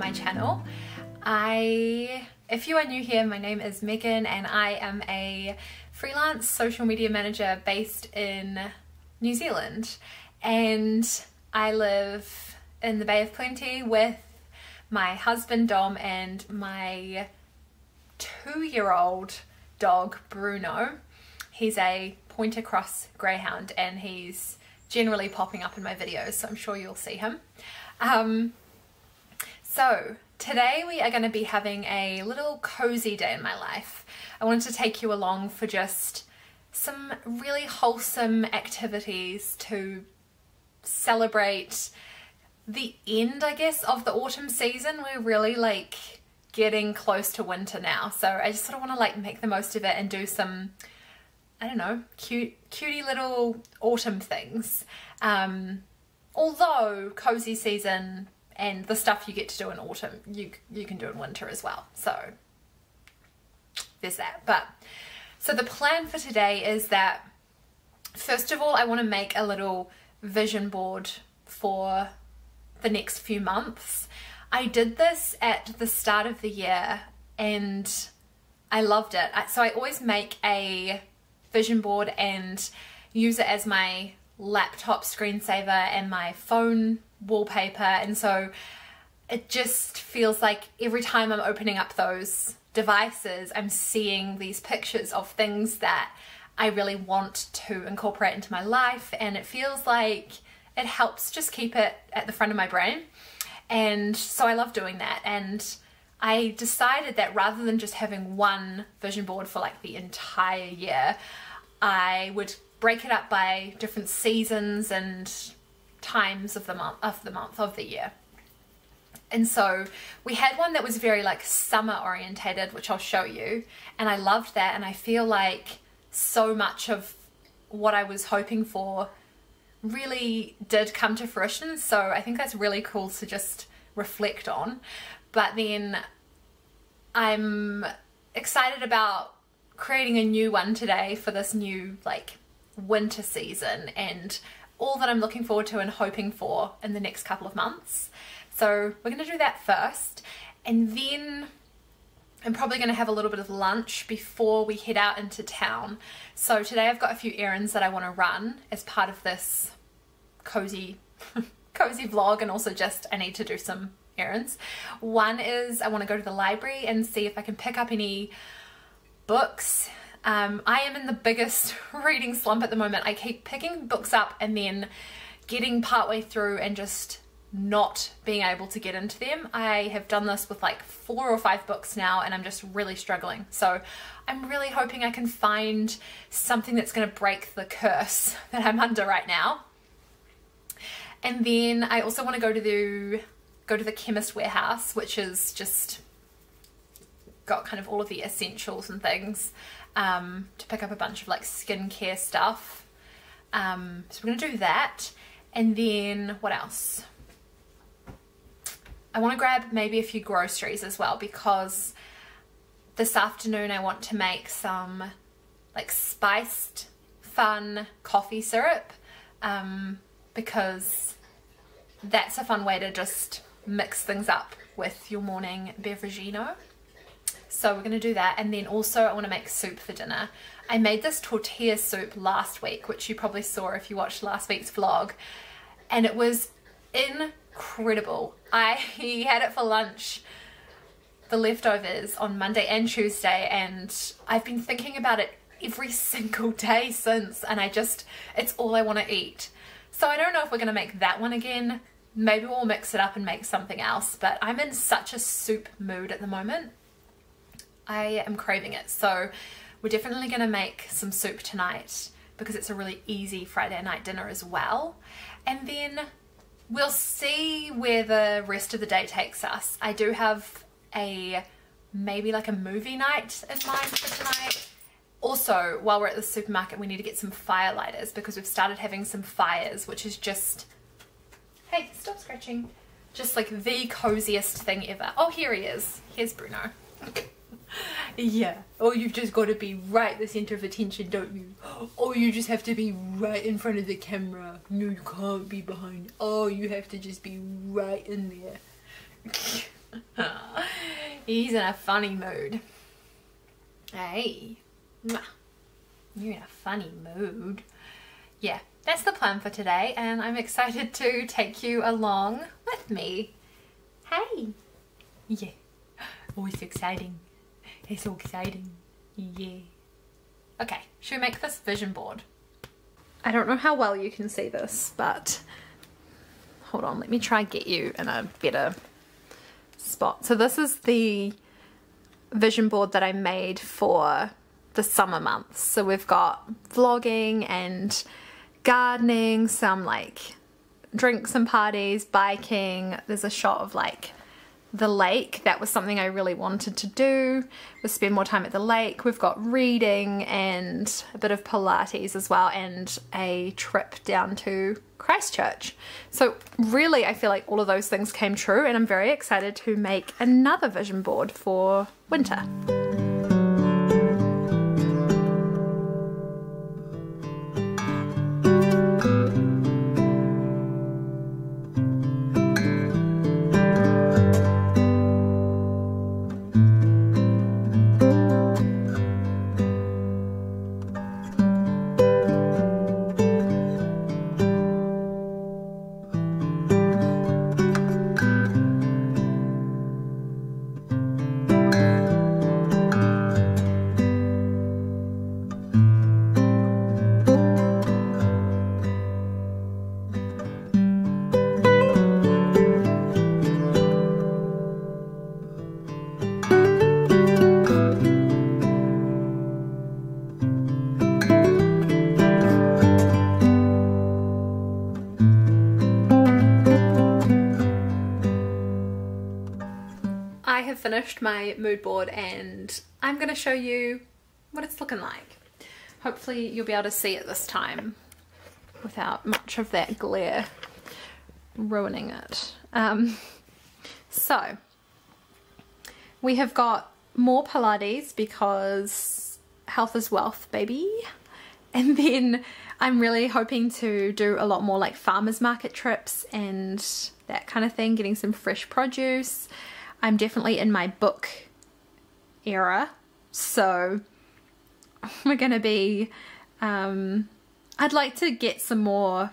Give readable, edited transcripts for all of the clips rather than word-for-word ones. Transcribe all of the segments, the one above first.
my channel. If you are new here, my name is Megan and I am a freelance social media manager based in New Zealand, and I live in the Bay of Plenty with my husband Dom and my 2-year-old dog Bruno. He's a pointer cross greyhound and he's generally popping up in my videos, so I'm sure you'll see him. So today we are going to be having a little cozy day in my life. I wanted to take you along for just some really wholesome activities to celebrate the end, I guess, of the autumn season. We're really like getting close to winter now, so I just sort of want to like make the most of it and do some, I don't know, cutie little autumn things. Although cozy season and the stuff you get to do in autumn, you can do in winter as well. So there's that. But so the plan for today is that first of all, I want to make a little vision board for the next few months. I did this at the start of the year and I loved it. So I always make a vision board and use it as my laptop screensaver and my phone wallpaper, and so it just feels like every time I'm opening up those devices I'm seeing these pictures of things that I really want to incorporate into my life, and it feels like it helps just keep it at the front of my brain. And so I love doing that, and I decided that rather than just having one vision board for like the entire year, I would break it up by different seasons and times of the year. And so we had one that was very like summer orientated, which I'll show you, and I loved that, and I feel like so much of what I was hoping for really did come to fruition, so I think that's really cool to just reflect on. But then I'm excited about creating a new one today for this new like winter season and all that I'm looking forward to and hoping for in the next couple of months. So we're going to do that first, and then I'm probably going to have a little bit of lunch before we head out into town. So today I've got a few errands that I want to run as part of this cozy vlog, and also just I need to do some errands. One is I want to go to the library and see if I can pick up any books. I am in the biggest reading slump at the moment. I keep picking books up and then getting partway through and just not being able to get into them. I have done this with like 4 or 5 books now and I'm just really struggling. So I'm really hoping I can find something that's going to break the curse that I'm under right now. And then I also want to go to the Chemist Warehouse, which is just got kind of all of the essentials and things, to pick up a bunch of like skincare stuff. So we're going to do that. And then what else? I want to grab maybe a few groceries as well, because this afternoon I want to make some like spiced fun coffee syrup, because that's a fun way to just mix things up with your morning beveragino. So we're going to do that. And then also I want to make soup for dinner. I made this tortilla soup last week, which you probably saw if you watched last week's vlog, and it was incredible. I had it for lunch, the leftovers, on Monday and Tuesday, and I've been thinking about it every single day since, and it's all I want to eat. So I don't know if we're going to make that one again. Maybe we'll mix it up and make something else, but I'm in such a soup mood at the moment. I am craving it, so we're definitely going to make some soup tonight because it's a really easy Friday night dinner as well. And then we'll see where the rest of the day takes us. I do have maybe like a movie night in mind for tonight. Also, while we're at the supermarket, we need to get some fire lighters because we've started having some fires, which is just, hey, stop scratching, just like the coziest thing ever. Oh, here he is. Here's Bruno. Yeah. Oh, you've just got to be right the center of attention, don't you? Oh, you just have to be right in front of the camera. No, you can't be behind. Oh, you have to just be right in there. He's in a funny mood. Hey, you're in a funny mood. Yeah, that's the plan for today, and I'm excited to take you along with me. Hey. Yeah. Always exciting. It's so exciting. Yeah. Okay, should we make this vision board? I don't know how well you can see this, but hold on, let me try and get you in a better spot. So this is the vision board that I made for the summer months. So we've got vlogging and gardening, some like drinks and parties, biking. There's a shot of like the lake. That was something I really wanted to do, was spend more time at the lake. We've got reading and a bit of Pilates as well, and a trip down to Christchurch. So really I feel like all of those things came true, and I'm very excited to make another vision board for winter. Finished my mood board, and I'm going to show you what it's looking like. Hopefully you'll be able to see it this time without much of that glare ruining it. So we have got more Pilates because health is wealth, baby. And then I'm really hoping to do a lot more like farmers market trips and that kind of thing, getting some fresh produce. I'm definitely in my book era, so we're going to be, I'd like to get some more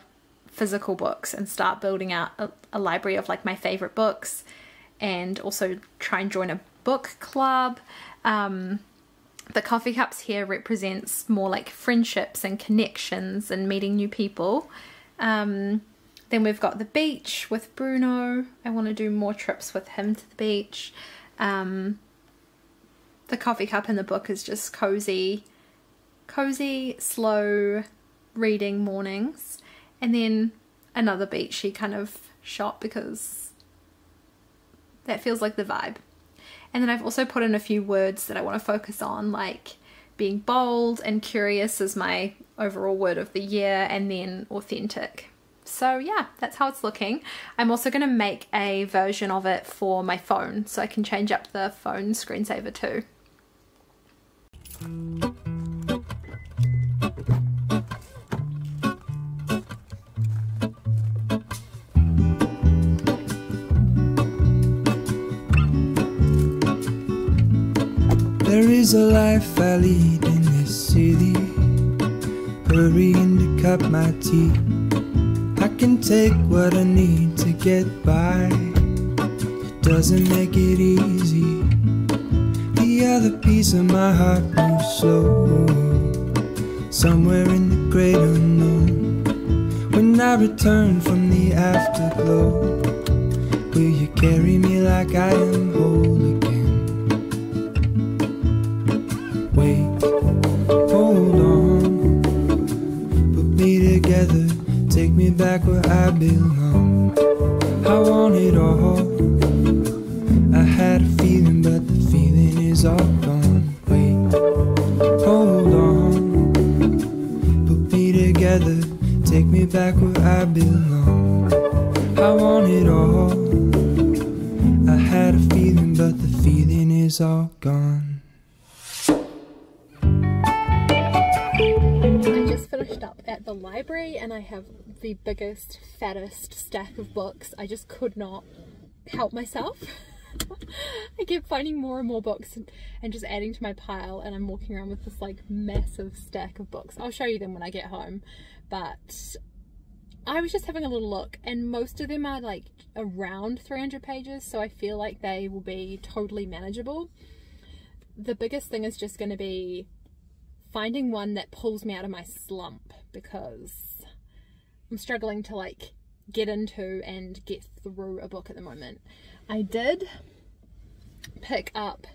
physical books and start building out a library of like my favorite books, and also try and join a book club. The coffee cups here represents more like friendships and connections and meeting new people. Then we've got the beach with Bruno. I want to do more trips with him to the beach. The coffee cup in the book is just cozy, slow reading mornings. And then another beachy kind of shot because that feels like the vibe. And then I've also put in a few words that I want to focus on, like being bold and curious is my overall word of the year, and then authentic. So yeah, that's how it's looking. I'm also going to make a version of it for my phone, so I can change up the phone screensaver too. There is a life I lead in this city, hurrying to cut my teeth. I can take what I need to get by. It doesn't make it easy. The other piece of my heart moves slow, somewhere in the great unknown. When I return from the afterglow, will you carry me like I am whole again? Wait, hold on, put me together, take me back where I belong. I want it all. I had a feeling, but the feeling is all gone. Wait, hold on, put me together, take me back where I belong. I want it all. I had a feeling, but the feeling is all gone. Finished up at the library, and I have the biggest, fattest stack of books. I just could not help myself. I kept finding more and more books and just adding to my pile, and I'm walking around with this like massive stack of books. I'll show you them when I get home, but I was just having a little look, and most of them are like around 300 pages, so I feel like they will be totally manageable. The biggest thing is just going to be finding one that pulls me out of my slump, because I'm struggling to like get into and get through a book at the moment. I did pick up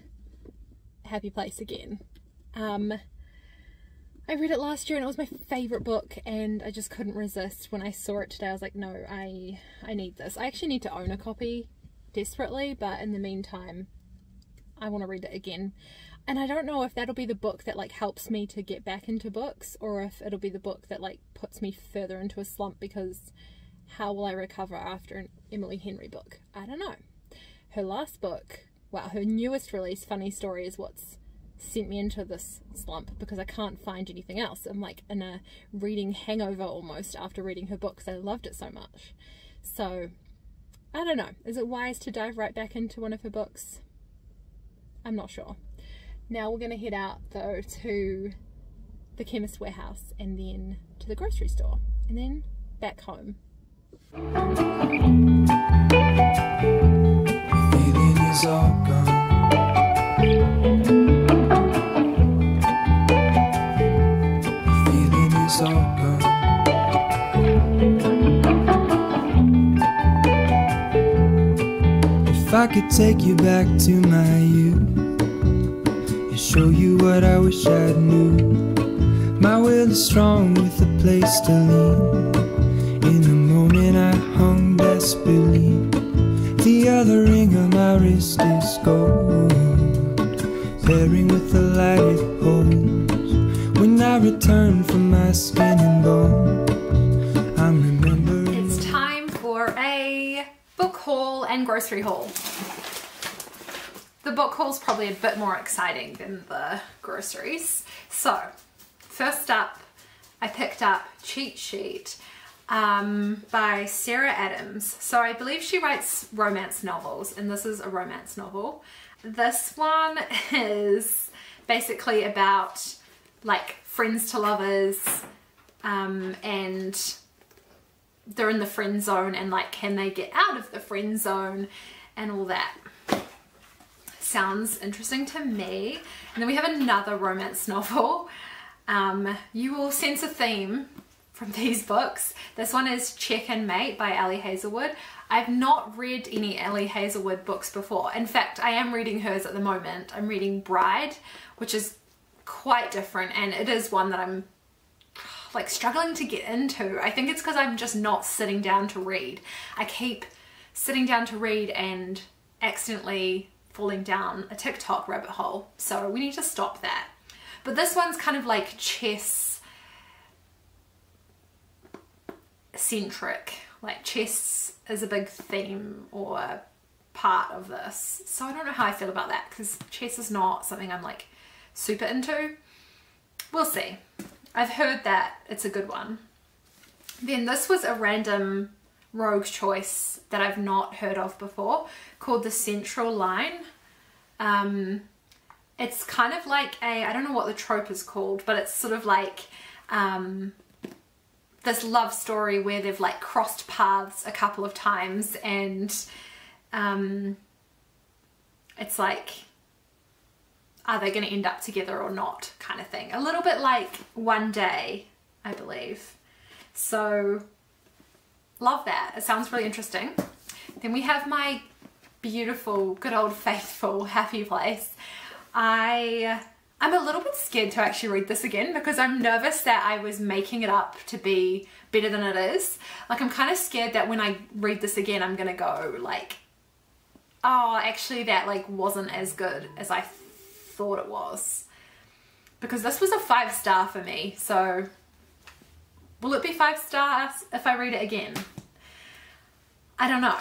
Happy Place again. I read it last year and it was my favourite book, and I just couldn't resist. When I saw it today I was like, no, I need this. I actually need to own a copy desperately, but in the meantime I want to read it again. And I don't know if that'll be the book that like helps me to get back into books, or if it'll be the book that like puts me further into a slump, because how will I recover after an Emily Henry book? I don't know. Her last book, well, her newest release, Funny Story, is what's sent me into this slump, because I can't find anything else. I'm like in a reading hangover almost after reading her book, because I loved it so much. So I don't know, is it wise to dive right back into one of her books? I'm not sure. Now we're going to head out though to the Chemist Warehouse, and then to the grocery store, and then back home. Feeling is all gone. Feeling is all gone. If I could take you back to my youth and show you what I wish I knew. My will is strong with a place to lean. In a moment I hung desperately. The other ring on my wrist is gold, pairing with the light it holds. When I return from my skin and bones, I'm remembering. It's time for a book haul and grocery haul. The book haul's probably a bit more exciting than the groceries. So, first up, I picked up Cheat Sheet by Sarah Adams. So I believe she writes romance novels, and this is a romance novel. This one is basically about like friends to lovers, and they're in the friend zone, and like can they get out of the friend zone and all that. Sounds interesting to me. And then we have another romance novel. You will sense a theme from these books. This one is Check and Mate by Ali Hazelwood. I've not read any Ali Hazelwood books before. In fact, I am reading hers at the moment. I'm reading Bride, which is quite different, and it is one that I'm like struggling to get into. I think it's because I'm just not sitting down to read. I keep sitting down to read and accidentally falling down a TikTok rabbit hole. So we need to stop that. But this one's kind of like chess centric. Like chess is a big theme or part of this. So I don't know how I feel about that, because chess is not something I'm like super into. We'll see. I've heard that it's a good one. Then this was a random rogue choice that I've not heard of before, called The Central Line. It's kind of like I don't know what the trope is called, but it's sort of like this love story where they've like crossed paths a couple of times, and it's like, are they going to end up together or not, kind of thing. A little bit like One Day, I believe. So love that. It sounds really interesting. Then we have my beautiful, good old faithful Happy Place. I'm a little bit scared to actually read this again, because I'm nervous that I was making it up to be better than it is. Like, I'm kind of scared that when I read this again, I'm gonna go like, oh, actually that like wasn't as good as I thought it was. Because this was a 5-star for me, so will it be 5 stars if I read it again? I don't know.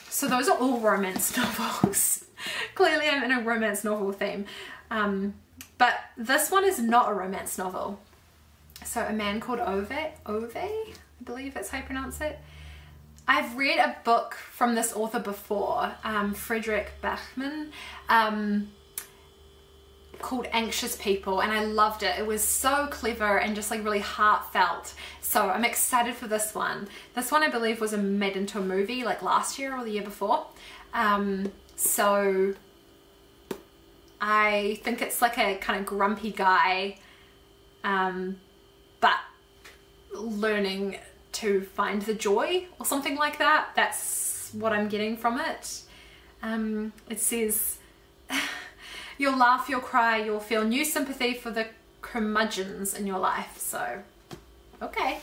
So those are all romance novels. Clearly I'm in a romance novel theme. But this one is not a romance novel. So A Man Called Ove, I believe that's how you pronounce it. I've read a book from this author before, Fredrick Backman, called Anxious People, and I loved it. It was so clever and just like really heartfelt. So I'm excited for this one. This one I believe was made into a movie like last year or the year before. So I think it's like a kind of grumpy guy, but learning to find the joy or something like that. That's what I'm getting from it. It says, you'll laugh, you'll cry, you'll feel new sympathy for the curmudgeons in your life. So, okay,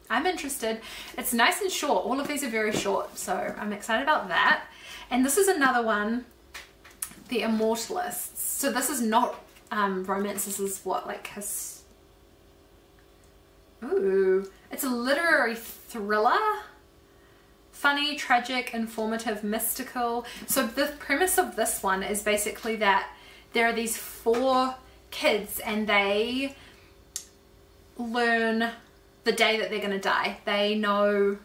I'm interested. It's nice and short. All of these are very short, so I'm excited about that. And this is another one, The Immortalists. So this is not romance. This is what, like his... Ooh, it's a literary thriller. Funny, tragic, informative, mystical. So the premise of this one is basically that there are these 4 kids and they learn the day that they're going to die. They know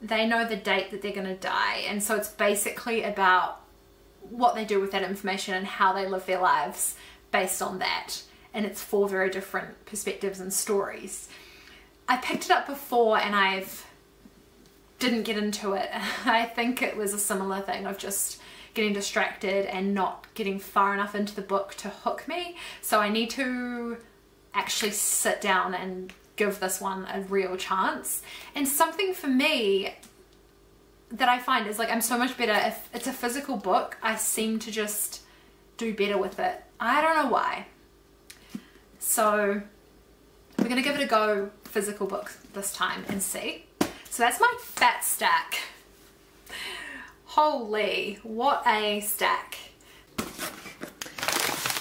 the date that they're going to die, and so it's basically about what they do with that information and how they live their lives based on that. And it's 4 very different perspectives and stories. I picked it up before and I didn't get into it. I think it was a similar thing of just getting distracted and not getting far enough into the book to hook me. So I need to actually sit down and give this one a real chance. And something for me that I find is like I'm so much better if it's a physical book. I seem to just do better with it. I don't know why. So we're gonna give it a go, physical book this time, and see. So that's my fat stack. Holy, what a stack.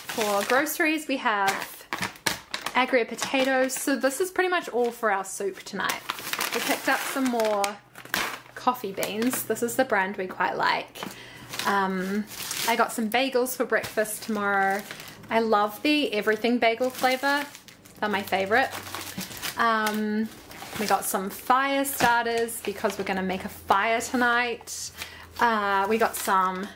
For groceries we have aggregate potatoes. So this is pretty much all for our soup tonight. We picked up some more coffee beans. This is the brand we quite like. I got some bagels for breakfast tomorrow. I love the everything bagel flavor. They're my favorite. We got some fire starters because we're gonna make a fire tonight. We got some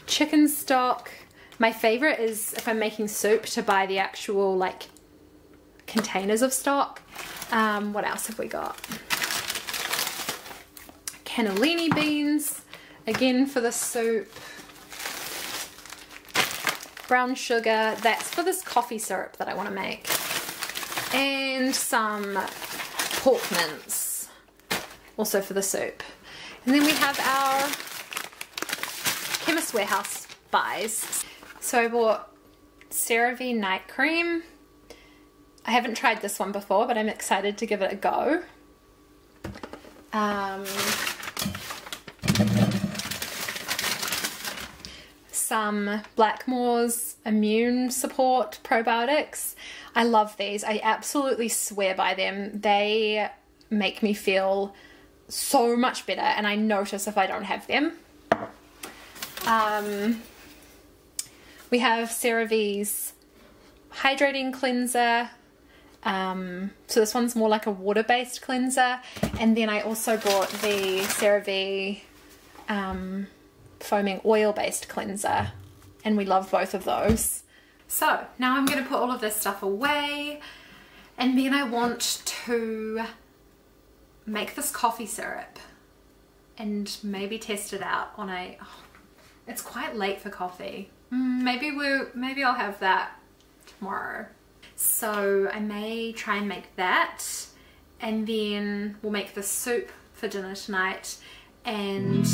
chicken stock. My favorite is if I'm making soup to buy the actual like containers of stock. What else have we got? Cannellini beans, again for the soup. Brown sugar, that's for this coffee syrup that I want to make. And some pork mince, also for the soup. And then we have our Chemist Warehouse buys. So I bought CeraVe night cream. I haven't tried this one before, but I'm excited to give it a go. Some Blackmore's immune support probiotics. I love these. I absolutely swear by them. They make me feel so much better, and I notice if I don't have them. We have CeraVe's hydrating cleanser. So this one's more like a water-based cleanser. And then I also bought the CeraVe foaming oil-based cleanser, and we love both of those. So now I'm going to put all of this stuff away, and then I want to make this coffee syrup and maybe test it out on a... Oh, it's quite late for coffee. Maybe I'll have that tomorrow. So I may try and make that, and then we'll make the soup for dinner tonight. And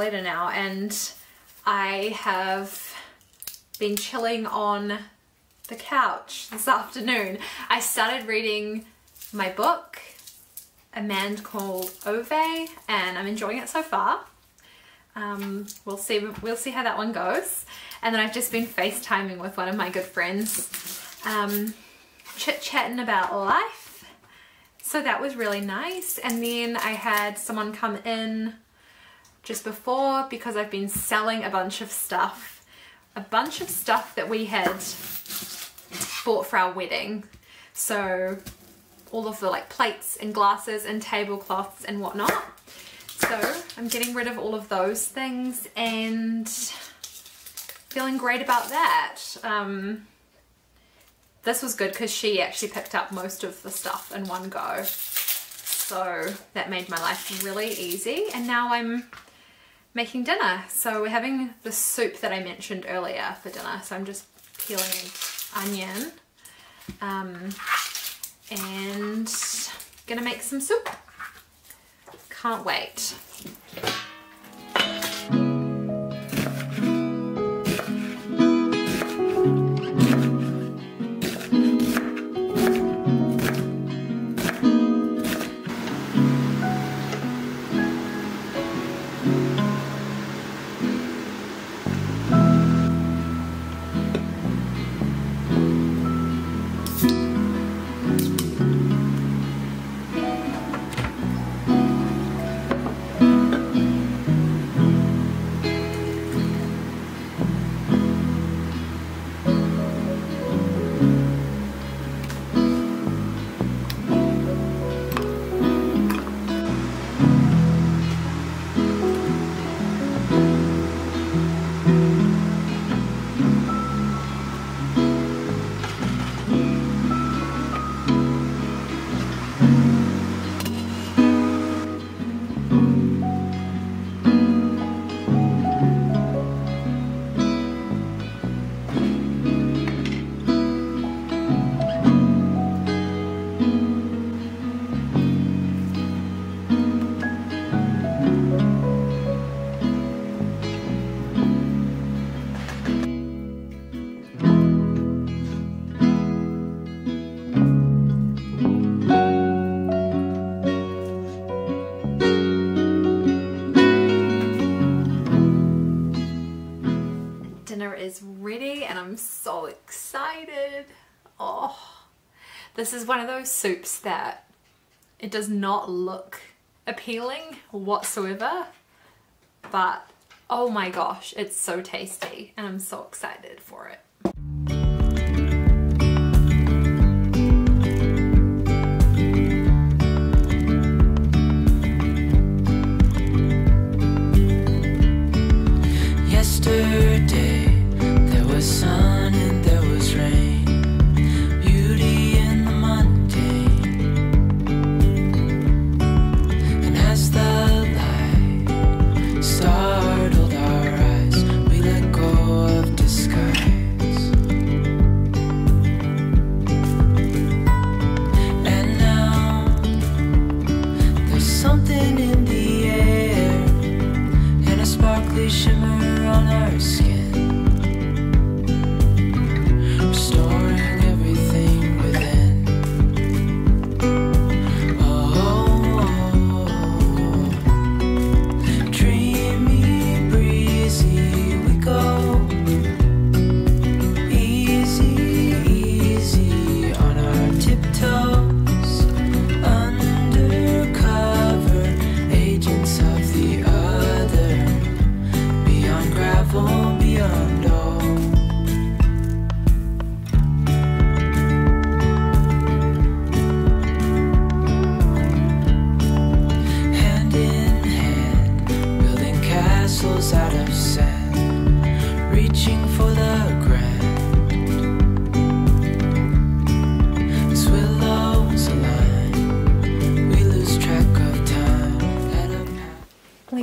later now, and I have been chilling on the couch this afternoon. I started reading my book, A Man Called Ove, and I'm enjoying it so far. We'll see how that one goes. And then I've just been FaceTiming with one of my good friends, chit-chatting about life. So that was really nice. And then I had someone come in just before because I've been selling a bunch of stuff that we had bought for our wedding. So all of the like plates and glasses and tablecloths and whatnot. So I'm getting rid of all of those things and feeling great about that. This was good because she actually picked up most of the stuff in one go. So that made my life really easy. And now I'm making dinner. So we're having the soup that I mentioned earlier for dinner. So I'm just peeling onion and gonna make some soup. Can't wait. Is ready and I'm so excited. Oh, this is one of those soups that it does not look appealing whatsoever, but oh my gosh, it's so tasty and I'm so excited for it. Yesterday there was sun and there was rain, beauty in the mundane. And as the light startled our eyes, we let go of disguise. And now there's something in the air and a sparkly shimmer on our skin.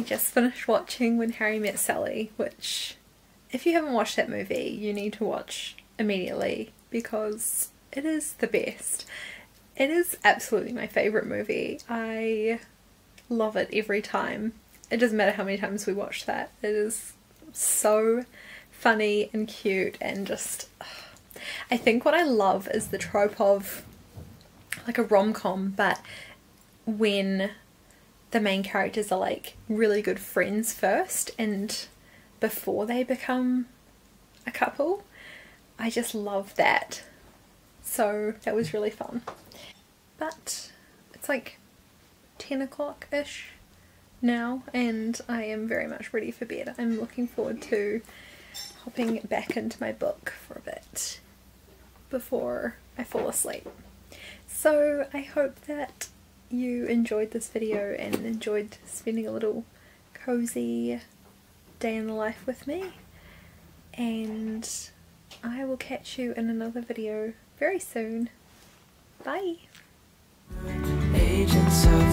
Just finished watching When Harry Met Sally, which if you haven't watched that movie you need to watch immediately because it is the best. It is absolutely my favourite movie. I love it every time It doesn't matter how many times we watch that. It is so funny and cute, and just, I think what I love is the trope of like a rom-com, but when the main characters are like really good friends first and before they become a couple. I just love that. So that was really fun. But it's like 10 o'clock-ish now, and I am very much ready for bed. I'm looking forward to hopping back into my book for a bit before I fall asleep. So I hope that you enjoyed this video and enjoyed spending a little cozy day in the life with me, and I will catch you in another video very soon. Bye! Agents of